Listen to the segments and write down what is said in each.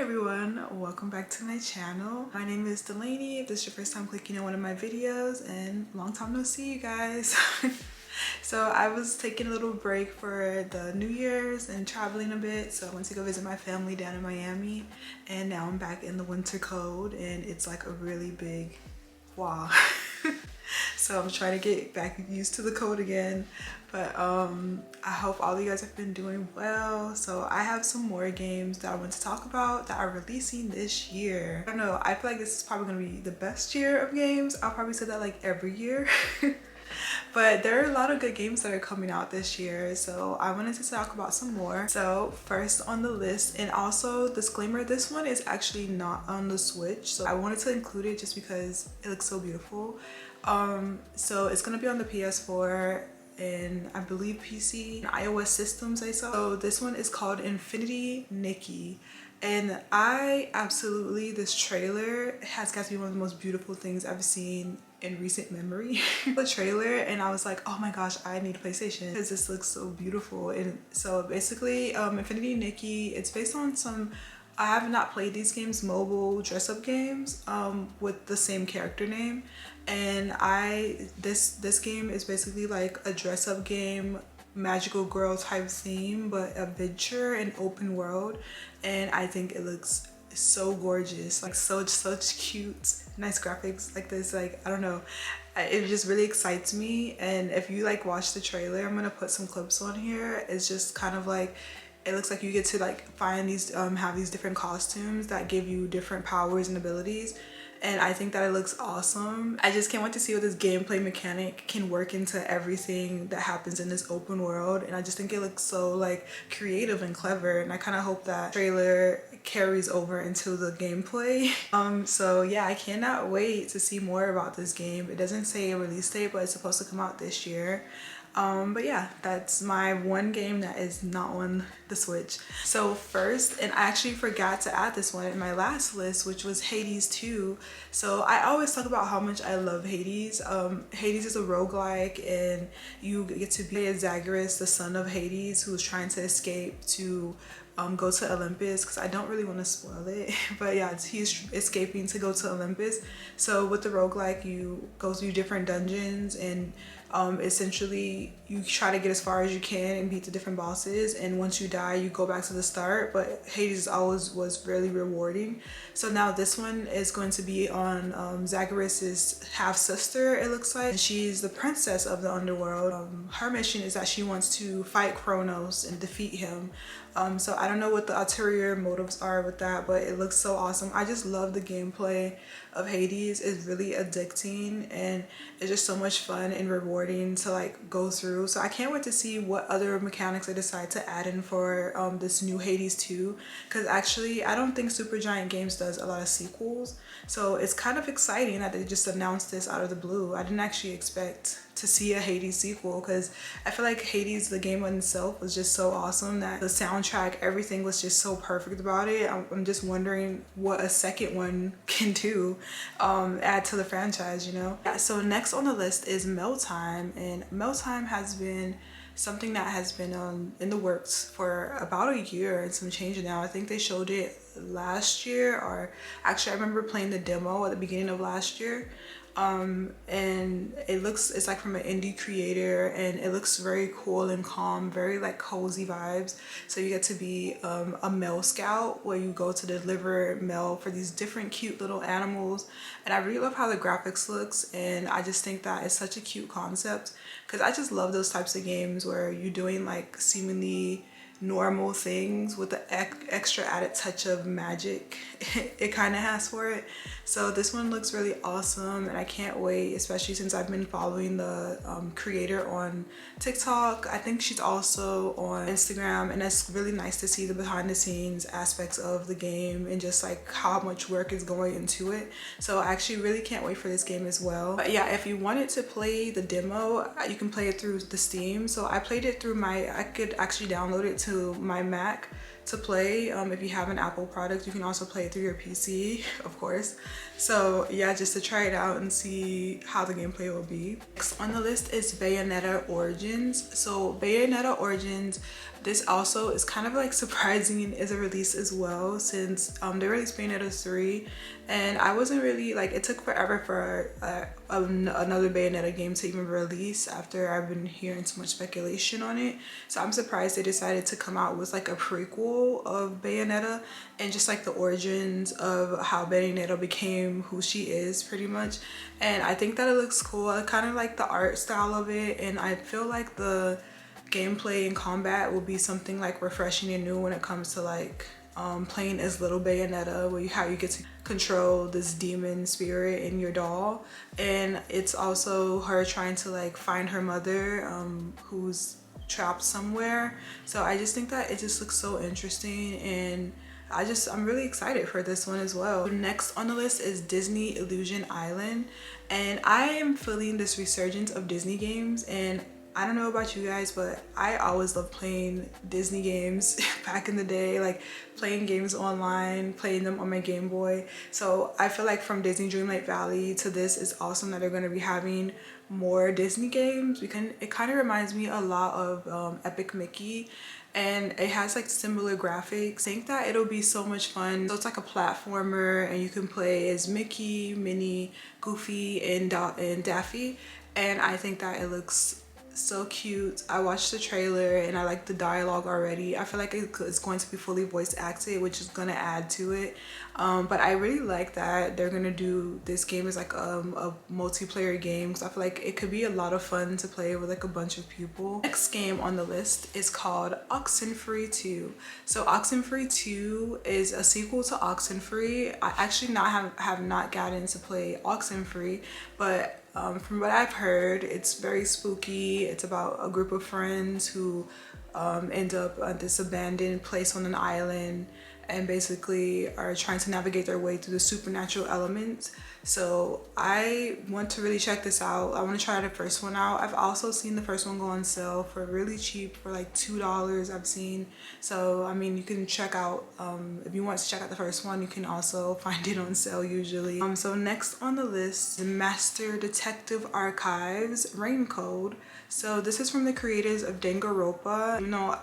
everyone, welcome back to my channel. My name is Delaney. If this is your first time clicking on one of my videos, and long time no see, you guys. So I was taking a little break for the New Year's and traveling a bit, so I went to go visit my family down in Miami, and now I'm back in the winter code and it's like a really big wow. So I'm trying to get back used to the code again, but I hope all of you guys have been doing well. So I have some more games that I want to talk about that are releasing this year. I don't know, I feel like this is probably gonna be the best year of games. I'll probably say that like every year. But there are a lot of good games that are coming out this year, so I wanted to talk about some more. So first on the list, and also disclaimer, this one is actually not on the Switch, so I wanted to include it just because it looks so beautiful. So it's gonna be on the PS4 and I believe PC and iOS systems I saw. So this one is called Infinity Nikki. And I absolutely, this trailer has got to be one of the most beautiful things I've seen in recent memory. The trailer, and I was like, oh my gosh, I need a PlayStation because this looks so beautiful. And so basically, Infinity Nikki, it's based on some, I have not played these games, mobile dress-up games with the same character name. And this game is basically like a dress-up game, magical girl type theme, but adventure and open world. And I think it looks so gorgeous, like such cute, nice graphics like this. Like, I don't know, it just really excites me. And if you like watch the trailer, I'm gonna put some clips on here. It's just kind of like, it looks like you get to like find these have these different costumes that give you different powers and abilities. And I think that it looks awesome. I just can't wait to see what this gameplay mechanic can work into everything that happens in this open world. And I just think it looks so like creative and clever. And I kind of hope that trailer carries over into the gameplay. So yeah, I cannot wait to see more about this game. It doesn't say a release date, but it's supposed to come out this year. But yeah, that's my one game that is not on the Switch. So first, and I actually forgot to add this one in my last list, which was Hades 2. So I always talk about how much I love Hades. Hades is a roguelike, and you get to be a Zagreus, the son of Hades, who's trying to escape to go to Olympus, because I don't really want to spoil it. But yeah, he's escaping to go to Olympus. So with the roguelike, you go through different dungeons, and essentially you try to get as far as you can and beat the different bosses, and once you die you go back to the start. But Hades always was really rewarding. So now this one is going to be on Zagreus's half sister, it looks like, and she's the princess of the underworld. Her mission is that she wants to fight Kronos and defeat him. So I don't know what the ulterior motives are with that, but it looks so awesome. I just love the gameplay of Hades. It's really addicting, and it's just so much fun and rewarding to like go through. So I can't wait to see what other mechanics they decide to add in for this new Hades 2, because actually I don't think Supergiant Games does a lot of sequels. So it's kind of exciting that they just announced this out of the blue. I didn't actually expect to see a Hades sequel, because I feel like Hades, the game in itself, was just so awesome that the soundtrack, everything was just so perfect about it. I'm just wondering what a second one can do, add to the franchise, you know? Yeah, so next on the list is Meltime, and Meltime has been something that has been in the works for about a year and some change now. I think they showed it last year, or actually I remember playing the demo at the beginning of last year. And it's like from an indie creator, and it looks very cool and calm, very like cozy vibes. So you get to be a mail scout, where you go to deliver mail for these different cute little animals. And I really love how the graphics looks, and I just think that it's such a cute concept, because I just love those types of games where you're doing like seemingly normal things with the extra added touch of magic it kind of has for it. So this one looks really awesome, and I can't wait, especially since I've been following the creator on TikTok. I think she's also on Instagram, and it's really nice to see the behind the scenes aspects of the game and just like how much work is going into it. So I actually really can't wait for this game as well. But yeah, if you wanted to play the demo, you can play it through the Steam. So I played it through I could actually download it to my Mac to play. If you have an Apple product, you can also play it through your PC, of course. So yeah, just to try it out and see how the gameplay will be. Next on the list is Bayonetta Origins. So Bayonetta Origins This also is kind of like surprising as a release as well, since they released Bayonetta 3 and I wasn't really like, it took forever for another Bayonetta game to even release after I've been hearing so much speculation on it. So I'm surprised they decided to come out with like a prequel of Bayonetta and just like the origins of how Bayonetta became who she is pretty much. And I think that it looks cool. I kind of like the art style of it, and I feel like the gameplay and combat will be something like refreshing and new when it comes to like playing as little Bayonetta, where how you get to control this demon spirit in your doll. And it's also her trying to like find her mother who's trapped somewhere. So I just think that it just looks so interesting, and I'm really excited for this one as well. Next on the list is Disney Illusion Island, and I am feeling this resurgence of Disney games. And I don't know about you guys, but I always loved playing Disney games back in the day, like playing games online, playing them on my Game Boy. So I feel like from Disney Dreamlight Valley to this is awesome that they're going to be having more Disney games, because it kind of reminds me a lot of Epic Mickey, and it has like similar graphics. I think that it'll be so much fun. So it's like a platformer, and you can play as Mickey, Minnie, Goofy, and Daffy, and I think that it looks so cute. I watched the trailer and I like the dialogue already. I feel like it's going to be fully voice acted, which is gonna add to it. But I really like that they're gonna do this game as like a multiplayer game, because I feel like it could be a lot of fun to play with like a bunch of people. Next game on the list is called Oxenfree II. So Oxenfree II is a sequel to Oxenfree. I actually have not gotten to play Oxenfree, but from what I've heard, it's very spooky. It's about a group of friends who end up at this abandoned place on an island, and basically are trying to navigate their way through the supernatural elements. So I want to really check this out. I want to try the first one out. I've also seen the first one go on sale for really cheap, for like $2 I've seen. So I mean, you can check out, if you want to check out the first one, you can also find it on sale usually. So next on the list, the Master Detective Archives Raincode. So this is from the creators of Danganronpa. Even though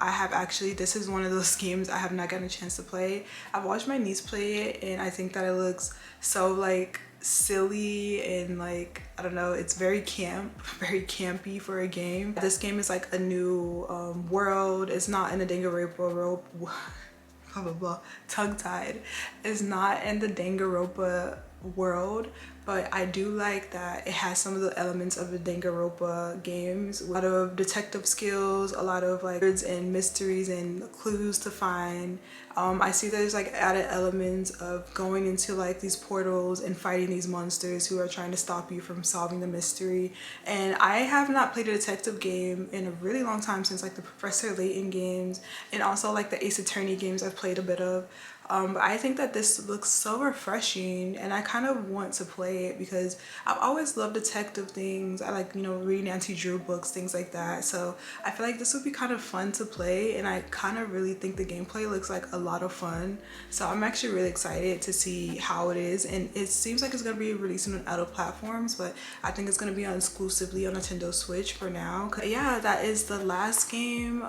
this is one of those games I have not gotten a chance to play. I've watched my niece play it, and I think that it looks so like silly and like, I don't know, it's very very campy for a game. This game is like a new world. It's not in the Danganronpa world. Blah blah blah, tongue-tied. It's not in the Danganronpa world, but I do like that it has some of the elements of the Danganronpa games. A lot of detective skills, a lot of like words and mysteries and clues to find. I see there's like added elements of going into like these portals and fighting these monsters who are trying to stop you from solving the mystery. And I have not played a detective game in a really long time, since like the Professor Layton games, and also like the Ace Attorney games I've played a bit of. But I think that this looks so refreshing, and I kind of want to play it because I've always loved detective things. I like, you know, reading Nancy Drew books, things like that. So I feel like this would be kind of fun to play, and I kind of really think the gameplay looks like a lot of fun. So I'm actually really excited to see how it is, and it seems like it's going to be releasing on other platforms, but I think it's going to be exclusively on Nintendo Switch for now. Yeah, that is the last game.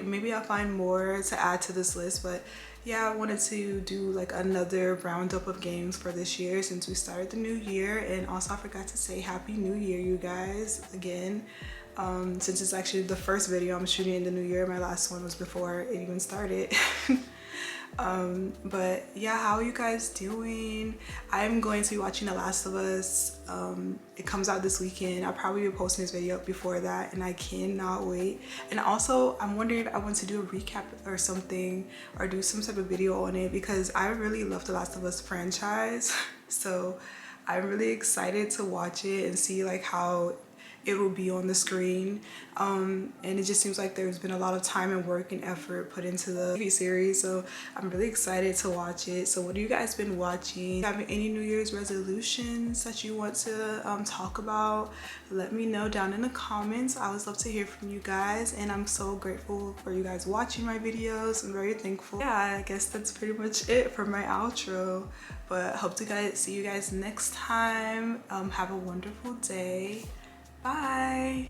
Maybe I'll find more to add to this list, but yeah, I wanted to do like another roundup of games for this year since we started the new year. And also I forgot to say Happy New Year, you guys, again. Since it's actually the first video I'm shooting in the new year. My last one was before it even started. But yeah, how are you guys doing? I'm going to be watching The Last of Us. It comes out this weekend. I'll probably be posting this video up before that, and I cannot wait. And also I'm wondering if I want to do a recap or something, or do some type of video on it, because I really love The Last of Us franchise. So I'm really excited to watch it and see like how it will be on the screen. And it just seems like there's been a lot of time and work and effort put into the TV series, so I'm really excited to watch it. So what have you guys been watching? Having any New Year's resolutions that you want to talk about? Let me know down in the comments. I always love to hear from you guys, and I'm so grateful for you guys watching my videos. I'm very thankful. Yeah, I guess that's pretty much it for my outro, but hope to see you guys next time. Have a wonderful day. Bye.